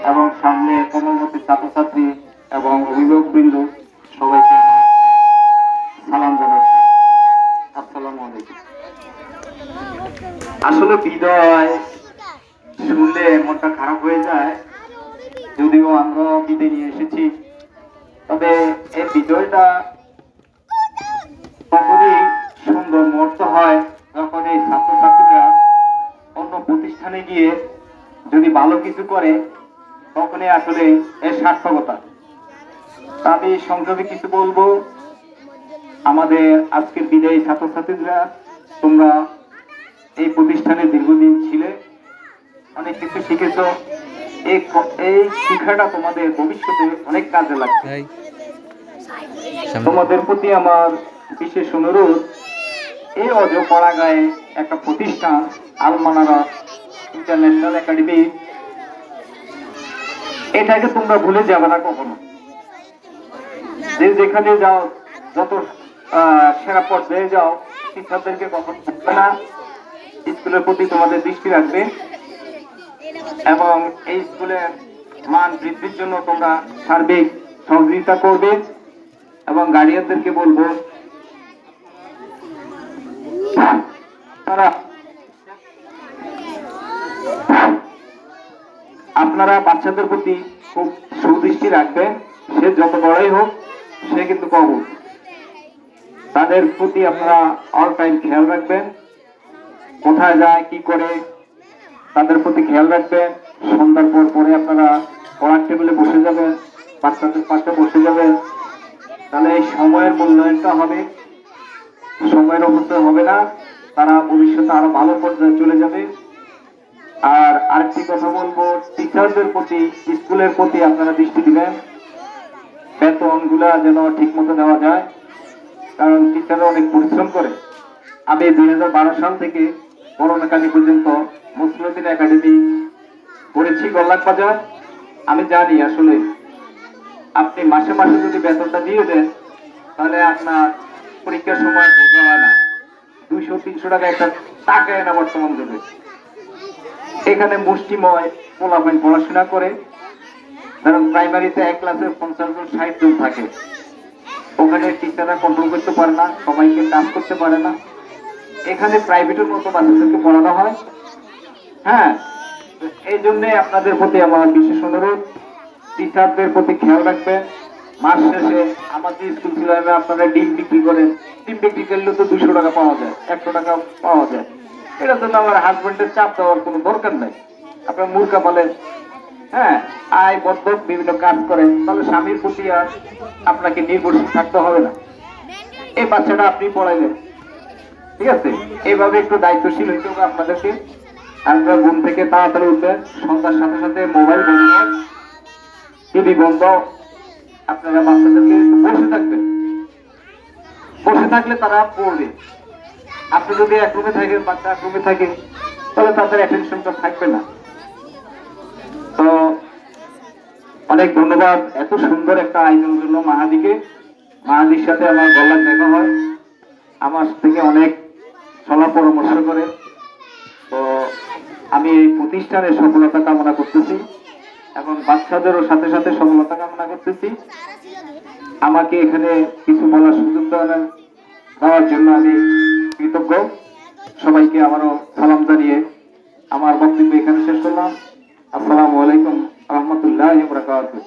এবং সামনে কর্মরত ছাত্রছাত্রী এবং অভিভাবকবৃন্দ সবাইকে সালাম জানাচ্ছি। আসসালামু আলাইকুম। আসলে বিদায় শুনলে মনটা খারাপ হয়ে যায়, যদিও আমরা বিদায় নিয়ে এসেছি, তবে এই বিজয়টা তখনই সুন্দর মুহূর্ত হয় যখন এই ছাত্রছাত্রীরা অন্য প্রতিষ্ঠানে গিয়ে যদি ভালো কিছু করে, তখনই আসলে এর সার্থকতা। আমি সংক্ষেপে কিছু বলবো। আমাদের আজকের বিদায়ী ছাত্রছাত্রীরা, তোমরা এই প্রতিষ্ঠানে দীর্ঘদিন ছিলে, অনেক কিছু শিখেছ। এই শিক্ষাটা তোমাদের ভবিষ্যতে অনেক কাজে লাগবে। তোমাদের প্রতি আমার বিশেষ অনুরোধ, এই অজপাড়াগাঁয়ে একটা প্রতিষ্ঠান আল মানারা ইন্টারন্যাশনাল একাডেমি, এটাকে তোমরা ভুলে যাবে না কখনো। যে যেখানে যাও, যত সেরা পর্যায়ে যাও, শিক্ষকদেরকে কখনো ভুলবে না। স্কুলের প্রতি তোমাদের দৃষ্টি রাখবে এবং এই স্কুলের মান বৃদ্ধির জন্য তোমরা সার্বিক সহযোগিতা করবে। এবং গার্ডিয়ানদেরকে বলবো, আপনারা বাচ্চাদের প্রতি খুব সুদৃষ্টি রাখবেন। সে যত বড়ই হোক, সে কিন্তু কবুল। তাদের প্রতি আপনারা অল টাইম খেয়াল রাখবেন, কোথায় যায় কি করে তাদের প্রতি খেয়াল রাখবেন। সন্ধ্যার পর পরে আপনারা পড়ার টেবিলে বসে যাবেন, বাচ্চাদের পাশে বসে যাবেন। তাহলে এই সময়ের মূল্যায়নটা হবে, সময়ের অবস্থা হবে না, তারা ভবিষ্যতে আরো ভালো পর্যায়ে চলে যাবে। আর আরেকটি কথা বলবো, টিচারদের প্রতি, স্কুলের প্রতি আপনারা দৃষ্টি দিবেন, বেতন গুলা যেন ঠিক মতো দেওয়া যায়, কারণ টিচাররা অনেক পরিশ্রম করে। আমি 2012 সাল থেকে করোনাকালী পর্যন্ত মুসলিউদ্দিন একাডেমি পড়েছি গোল্লাক বাজার। আমি জানি আসলে আপনি মাসে মাসে যদি বেতনটা দিয়ে দেন, তাহলে আপনার পরীক্ষার সময় বোঝা হয় না। 200-300 টাকা একটা টাকায় না বর্তমান যুগে। এখানে মুষ্টিময় পোলাপাইন পড়াশোনা করে, কারণ প্রাইমারিতে এক ক্লাসে 50 জন 60 জন থাকে। ওখানে টিচাররা কন্ট্রোল করতে পারে না, সবাইকে কাজ করতে পারে না। এখানে প্রাইভেটের মতো বাচ্চাদেরকে পড়ানো হয়। হ্যাঁ, এই জন্য আপনাদের প্রতি আমার বিশেষ অনুরোধ, টিচারদের প্রতি খেয়াল রাখবেন। মাস শেষে আমাদের স্কুল ছিল, আপনারা ডিম বিক্রি করেন, ডিম বিক্রি করলে তো 200 টাকা পাওয়া যায়, 100 টাকা পাওয়া যায়। এটা জন্য আমার হাজবেন্ডের চাপ দেওয়ার কোনো দরকার নাই। আপনার মূর্খা বলেন, হ্যাঁ, আয় বদ্ধ বিভিন্ন কাজ করেন, তাহলে স্বামীর প্রতি আর আপনাকে নির্ভরশীল থাকতে হবে না। এই বাচ্চাটা আপনি পড়াইলেন, ঠিক আছে? এইভাবে একটু দায়িত্বশীল হইতে হবে আপনাদেরকে। আপনারা ঘুম থেকে তাড়াতাড়ি উঠবেন, সন্ধ্যার সাথে সাথে মোবাইল বন্ধ, টিভি বন্ধ। আপনারা বাচ্চাদেরকে বসে থাকবেন, বসে থাকলে তারা পড়বে। আপনি যদি এক রুমে থাকেন, বাচ্চা এক রুমে থাকে, তাহলে তাদের অ্যাটেনশনটা থাকবে না। তো অনেক ধন্যবাদ এত সুন্দর একটা আয়োজন জন্য মাহাদিকে। মাহাদির সাথে আমার গলায় দেখা হয়, আমার থেকে অনেক সলা পরামর্শ করে। তো আমি এই প্রতিষ্ঠানের সফলতা কামনা করতেছি এবং বাচ্চাদেরও সাথে সাথে সফলতা কামনা করতেছি। আমাকে এখানে কিছু বলার সুযোগ দেওয়ার জন্য আমি কৃতজ্ঞ। সবাইকে আবারও সালাম জানিয়ে আমার বক্তব্য এখানে শেষ করলাম। আসসালামু আলাইকুম রহমতুল্লাহি ওয়া বারাকাতুহু।